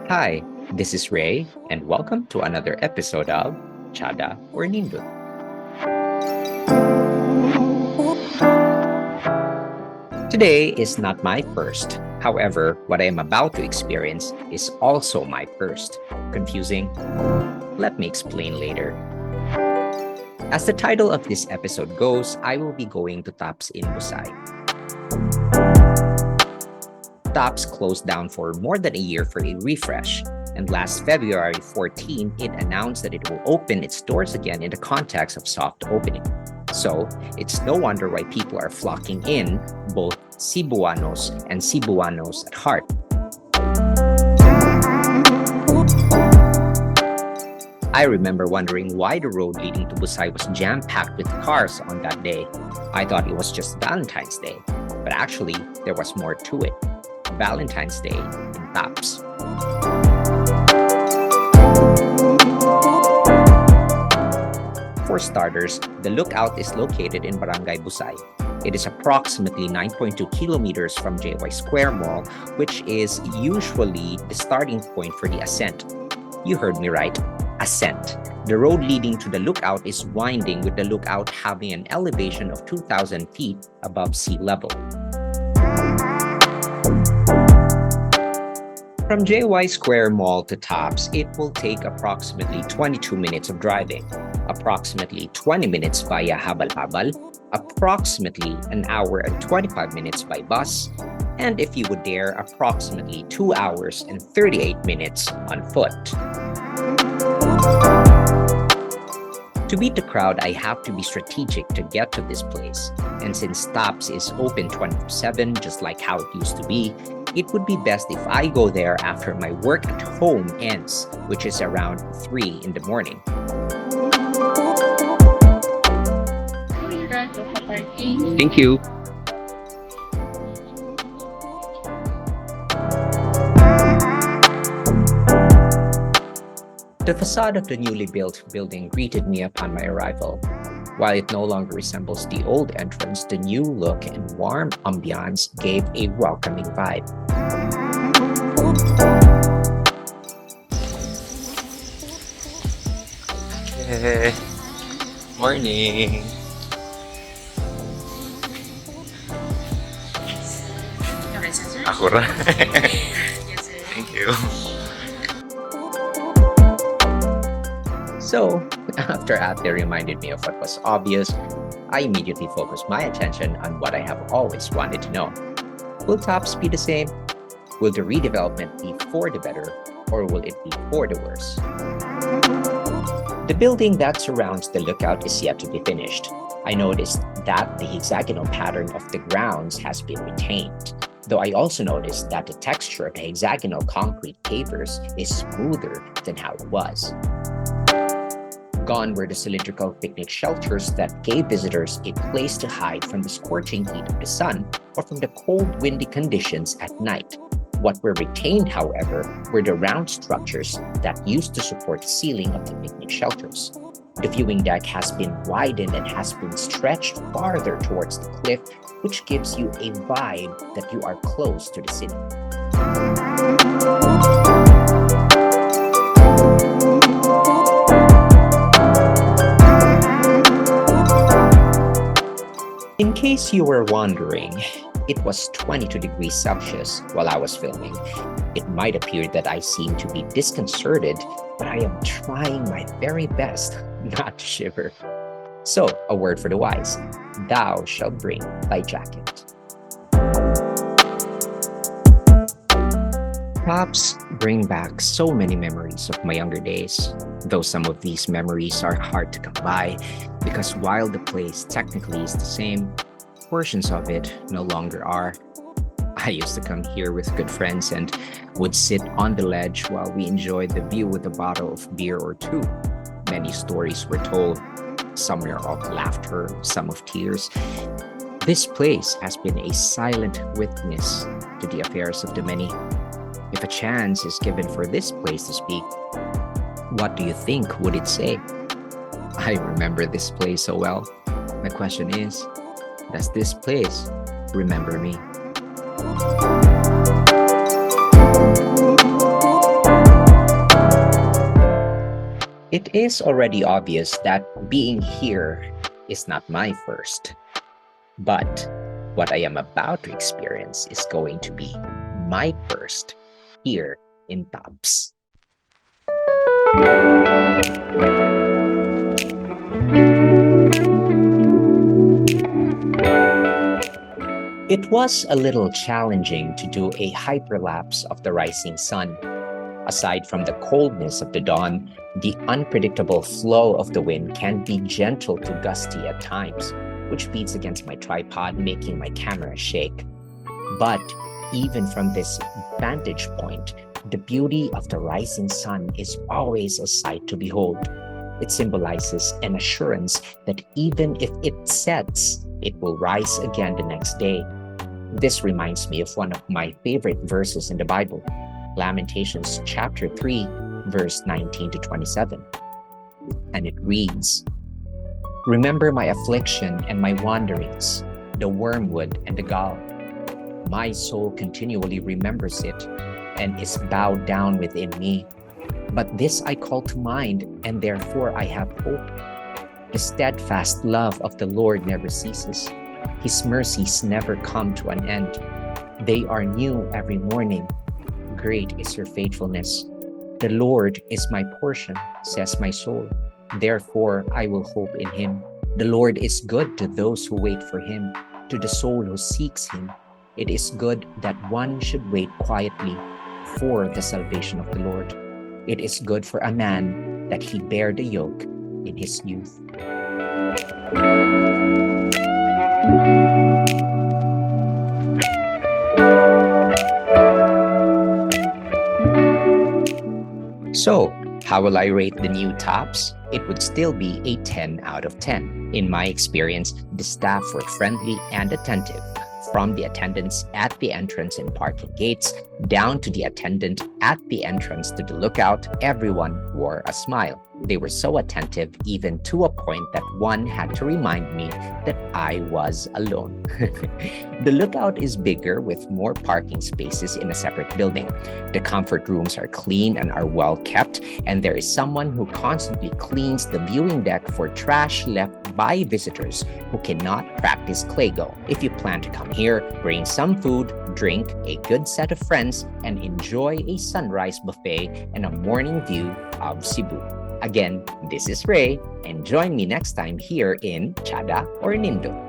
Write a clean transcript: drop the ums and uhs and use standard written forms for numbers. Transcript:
Hi, this is Ray, and welcome to another episode of Chada or Nindot. Today is not my first. However, what I am about to experience is also my first. Confusing? Let me explain later. As the title of this episode goes, I will be going to Tops in Busay. Tops closed down for more than a year for a refresh, and last February 14, it announced that it will open its doors again in the context of soft opening. So, it's no wonder why people are flocking in, both Cebuanos and Cebuanos at heart. I remember wondering why the road leading to Busay was jam-packed with cars on that day. I thought it was just Valentine's Day, but actually, there was more to it. Valentine's Day in Tops. For starters, the lookout is located in Barangay Busay. It is approximately 9.2 kilometers from JY Square Mall, which is usually the starting point for the ascent. You heard me right, ascent. The road leading to the lookout is winding, with the lookout having an elevation of 2,000 feet above sea level. From JY Square Mall to Tops, it will take approximately 22 minutes of driving, approximately 20 minutes via habal-habal, approximately an hour and 25 minutes by bus, and if you would dare, approximately 2 hours and 38 minutes on foot. To beat the crowd, I have to be strategic to get to this place. And since Tops is open 24/7, just like how it used to be, it would be best if I go there after my work at home ends, which is around 3 in the morning. Thank you. The facade of the newly built building greeted me upon my arrival. While it no longer resembles the old entrance, the new look and warm ambiance gave a welcoming vibe. Hey, morning. Ako ra. Thank you. So, after Ate reminded me of what was obvious, I immediately focused my attention on what I have always wanted to know. Will Tops be the same? Will the redevelopment be for the better, or will it be for the worse? The building that surrounds the lookout is yet to be finished. I noticed that the hexagonal pattern of the grounds has been retained, though I also noticed that the texture of the hexagonal concrete pavers is smoother than how it was. Gone were the cylindrical picnic shelters that gave visitors a place to hide from the scorching heat of the sun or from the cold, windy conditions at night. What were retained, however, were the round structures that used to support the ceiling of the picnic shelters. The viewing deck has been widened and has been stretched farther towards the cliff, which gives you a vibe that you are close to the city. In case you were wondering, it was 22 degrees Celsius while I was filming. It might appear that I seem to be disconcerted, but I am trying my very best not to shiver. So, a word for the wise: thou shalt bring thy jacket. Tops bring back so many memories of my younger days, though some of these memories are hard to come by because while the place technically is the same, portions of it no longer are. I used to come here with good friends and would sit on the ledge while we enjoyed the view with a bottle of beer or two. Many stories were told, some were of laughter, some of tears. This place has been a silent witness to the affairs of the many. If a chance is given for this place to speak, what do you think would it say? I remember this place so well. My question is, does this place remember me? It is already obvious that being here is not my first, but what I am about to experience is going to be my first here in Tops. It was a little challenging to do a hyperlapse of the rising sun. Aside from the coldness of the dawn, the unpredictable flow of the wind can be gentle to gusty at times, which beats against my tripod, making my camera shake. But even from this vantage point, the beauty of the rising sun is always a sight to behold. It symbolizes an assurance that even if it sets, it will rise again the next day. This reminds me of one of my favorite verses in the Bible, Lamentations chapter 3, verse 19 to 27. And it reads, "Remember my affliction and my wanderings, the wormwood and the gall. My soul continually remembers it and is bowed down within me. But this I call to mind, and therefore I have hope. The steadfast love of the Lord never ceases. His mercies never come to an end. They are new every morning. Great is your faithfulness. The Lord is my portion, says my soul. Therefore I will hope in him. The Lord is good to those who wait for him, to the soul who seeks him. It is good that one should wait quietly for the salvation of the Lord. It is good for a man that he bear the yoke in his youth." So, how will I rate the new Tops? It would still be a 10 out of 10. In my experience, the staff were friendly and attentive. From the attendants at the entrance and parking gates down to the attendant at the entrance to the lookout, everyone wore a smile. They were so attentive even to a point that one had to remind me that I was alone. The lookout is bigger with more parking spaces in a separate building. The comfort rooms are clean and are well kept, and there is someone who constantly cleans the viewing deck for trash left by visitors who cannot practice Claygo. If you plan to come here, bring some food, drink, a good set of friends, and enjoy a sunrise buffet and a morning view of Cebu. Again, this is Ray, and join me next time here in Chada or Nindot.